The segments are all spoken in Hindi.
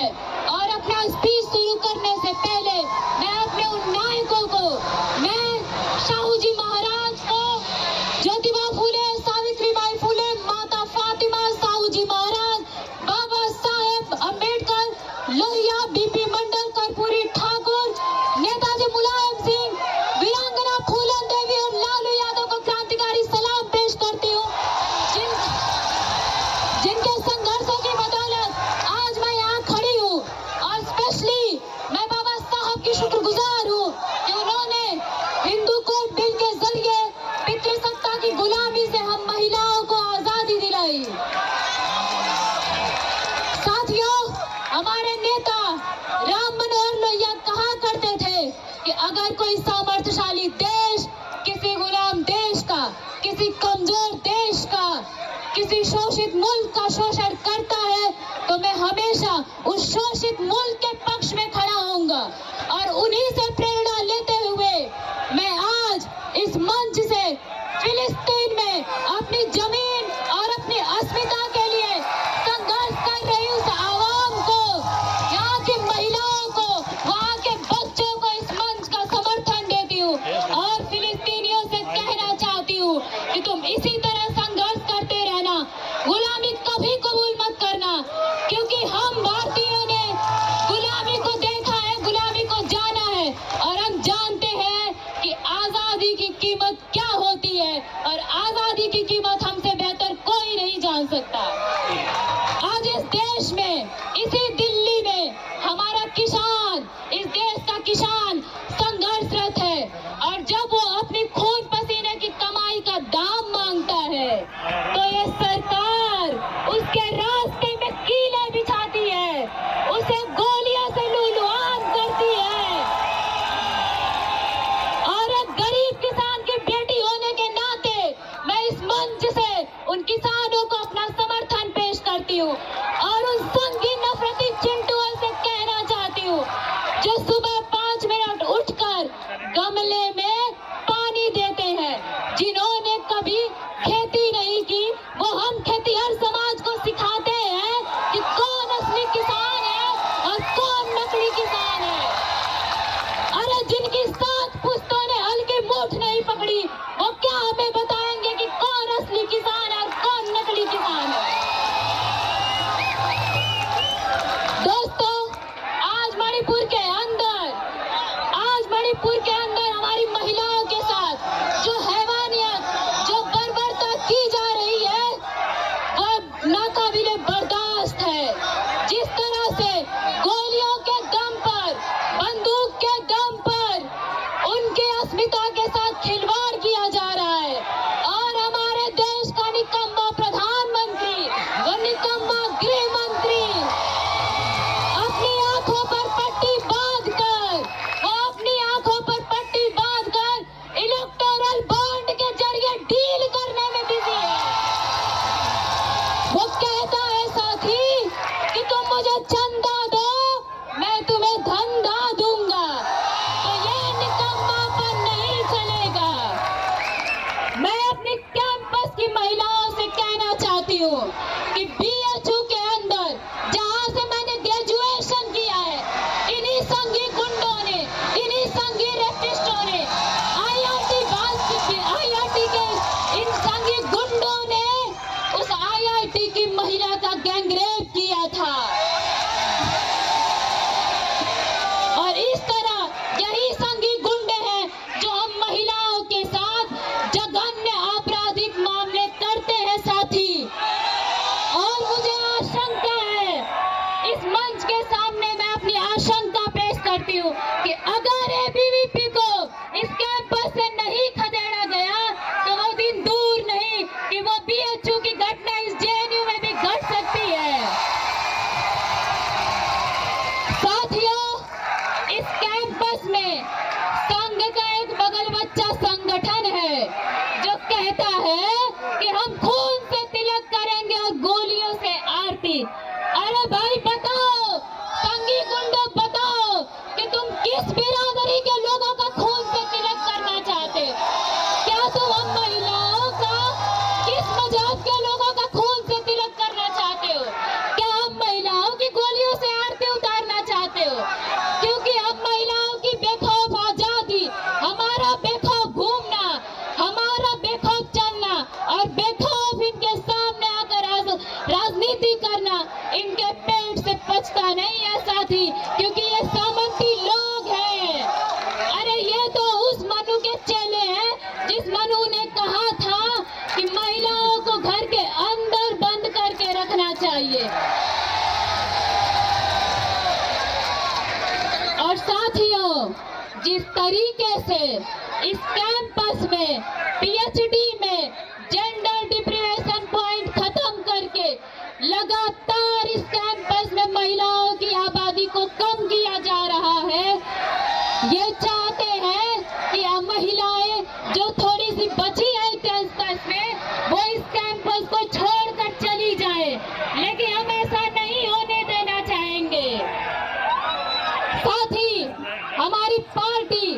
है। और अपना स्पीच शुरू करने से पहले मैं अपने उन नायकों को, मैं शाहू जी महाराज को, ज्योतिबा फूले, सावित्रीबाई फूले, माता फातिमा, साहू जी महाराज, बाबा साहेब अम्बेडकर, लोहिया, बीपी मंडल, कर्पूरी ठाकुर, नेताजी मुलायम सिंह, वीरांगना फूलन देवी और लालू यादव को क्रांतिकारी सलाम पेश करती हूँ, जिनके संघर्षों की बदौलत आज मैं यहाँ खड़ी हूँ। और स्पेशली मैं बाबा साहब की शुक्रगुजार हूँ कि उन्होंने हिंदू कोड बिल के जरिए पितृसत्ता की गुलामी से हम महिलाओं को आजादी दिलाई। साथियों, हमारे नेता राम मनोहर लोहिया कहा करते थे कि अगर कोई सामर्थ्यशाली देश किसी गुलाम देश का, किसी कमजोर देश का, किसी शोषित मुल्क का शोषण करता है तो मैं हमेशा उस शोषित मुल्क के पक्ष में खड़ा होऊंगा। और उन्हीं से प्रेरणा लेते हुए मैं आज इस मंच से फिलिस्तीन में अपनी जमीन और अपनी अस्मिता के लिए संघर्ष कर रही उस आवाम को, यहाँ की महिलाओं को, वहाँ के बच्चों को इस मंच का समर्थन देती हूँ और फिलिस्तीनियों से कहना चाहती हूँ कि तुम इसी तरह संघर्ष करते रहना, गुलामी कभी कबूल मत करना, क्योंकि हम भारतीयों ने गुलामी को देखा है, गुलामी को जाना है और हम जानते हैं कि आजादी की कीमत क्या होती है और आजादी की कीमत हमसे बेहतर कोई नहीं जान सकता। आज इस देश में, इसी दिल्ली में हमारा किसान, इस देश का किसान संघर्षरत है और जब वो अपनी खून पसीने की कमाई का दाम मांगता है तो ये सरकार उसके रास्ते में कीले बिछाती है, उसे गोलियों से लूलुआन करती है। और एक गरीब किसान की बेटी होने के नाते मैं इस मंच से उन किसानों को अपना समर्थन पेश करती हूँ और उन संगी नफरती चिंटुओं से कहना चाहती हूँ जो सुबह 5 मिनट उठकर गमले में पानी देते हैं, जिन्होंने कभी खेती नहीं की, वो हम खेतीहर समाज को सिखाते हैं कि कौन असली किसान है और कौन नकली किसान है। अरे जिनकी 7 पुश्तों ने हल की मूठ नहीं पकड़ी, वो क्या हमें बताएंगे कि कौन असली किसान है और कौन नकली किसान है। दोस्तों, आज मणिपुर के अंदर हमारी महिलाओं के साथ जो हैवानियत, जो बर्बरता की जा रही है वो नाकाबिले बर्दाश्त है। जिस तरह से गोलियों के दम पर, बंदूक के दम पर उनकी अस्मिता के साथ खिलवाड़ किया जा रहा है और हमारे देश का निकम्मा प्रधानमंत्री, वो निकम्मा गृह मंत्री अपनी आंखों पर पट्टी बांधकर इलेक्टोरल बॉन्ड के जरिए डील करने में बिजी है। वो कहता है साथी कि तुम मुझे चंदा दो, मैं तुम्हें धंधा दूंगा, तो ये निकम्मापन नहीं चलेगा। मैं अपने कैंपस की महिलाओं से कहना चाहती हूँ कि बीएचयू के अंदर जहाँ से मैंने ग्रेजुएशन किया है, इन्हीं संघी गुंडों ने, इन्हीं संघी रेपिस्टों ने, आईआईटी के इन संघी गुंडों ने उस आईआईटी की महिला का गैंगरेप किया था। और इस तरह यही संघी गुंडे हैं जो हम महिलाओं के साथ जघन्य आपराधिक मामले करते हैं साथी। और मुझे आशंका है, इस मंच के सामने मैं अपनी आशंका पेश करती हूँ कि अगर एबीवीपी को इस कैंपस से नहीं खदेड़ा गया तो वो दिन दूर नहीं कि वो बीएचयू की घटना इस जेएनयू में भी घट सकती है। साथियों, इस कैंपस में संघ का एक बगल बच्चा संगठन है जो कहता है कि हम खून से तिलक करेंगे और गोलियों से आरती। अरे भाई बताओ, संघी गुंडों बताओ कि तुम किस बिरादरी साथी, क्योंकि ये सामंती लोग हैं। अरे ये तो उस मनु के चेले हैं जिस मनु ने कहा था कि महिलाओं को घर के अंदर बंद करके रखना चाहिए। और साथियों, जिस तरीके से इस कैंपस में पीएचडी में जेंडर डिप्रिवेशन पॉइंट खत्म करके लगातार इस कैंपस में महिलाओं की आबादी को कम किया जा रहा है, ये चाहते हैं कि महिलाएं जो थोड़ी सी बची है कैंपस में वो इस कैंपस को छोड़कर चली जाए, लेकिन हम ऐसा नहीं होने देना चाहेंगे। साथ ही हमारी पार्टी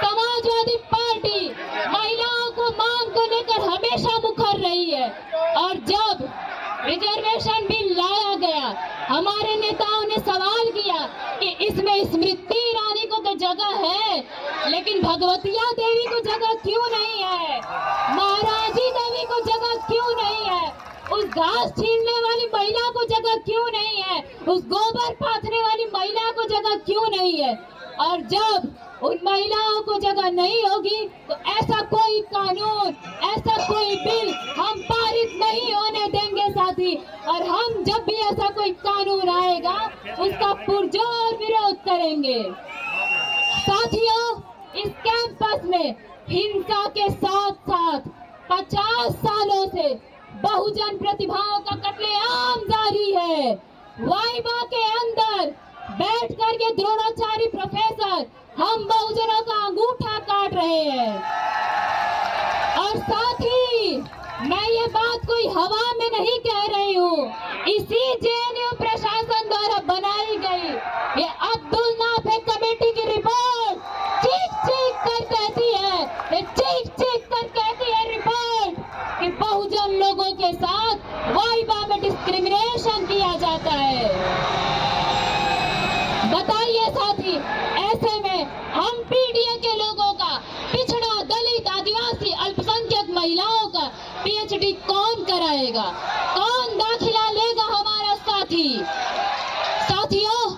समाजवादी पार्टी महिलाओं को मांग को लेकर हमेशा मुखर रही है, और जब रिजर्वेशन बिल लाया गया हमारे नेताओं ने सवाल किया कि इसमें स्मृति ईरानी को तो जगह है, लेकिन भगवतिया देवी को जगह क्यों नहीं है, महाराजी देवी को जगह क्यों नहीं है, उस घास छीलने वाली महिला को जगह क्यों नहीं है, उस गोबर पाथने वाली महिला को जगह क्यों नहीं है। और जब उन महिलाओं को जगह नहीं होगी तो ऐसा कोई कानून, ऐसा कोई बिल हम पारित नहीं होने देंगे साथी। और हम जब भी ऐसा कोई कानून आएगा उसका पुरजोर विरोध करेंगे। साथियों, इस कैंपस में हिंसा के साथ साथ 50 सालों से बहुजन प्रतिभाओं का कत्लेआम जारी है। वाइबा के अंदर बैठ करके द्रोणाचार्य प्रोफेसर हम बहुजनों का अंगूठा काट रहे हैं। और साथ ही मैं ये बात कोई हवा में नहीं कह रही हूँ, इसी जेएनयू प्रशासन द्वारा बनाई गई ये अब्दुल नाफे कमेटी की रिपोर्ट चीख चीख कर कहती है, ये चीख चीख कर कहती है रिपोर्ट कि बहुजन लोगों के साथ वाइबा में डिस्क्रिमिनेशन किया जाता है। बताइए साथी, ऐसे में हम पीडीए के लोगों का, पिछड़ा, दलित, आदिवासी, अल्पसंख्यक महिलाओं का पीएचडी कौन कराएगा, कौन दाखिला लेगा हमारा साथी। साथियों,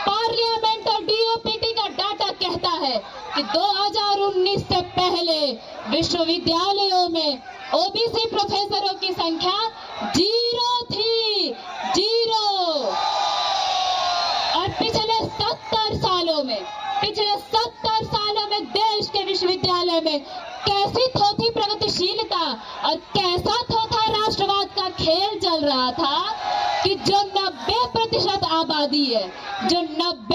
पार्लियामेंट और डीओपीटी का डाटा कहता है कि 2019 से पहले विश्वविद्यालयों में ओबीसी प्रोफेसरों की संख्या 0 थी, 0। और पिछले 70 सालों में देश के विश्वविद्यालय में कैसी थोथी प्रगतिशीलता और कैसा थोथा राष्ट्रवाद का खेल चल रहा था कि जो 90% आबादी है, जो 90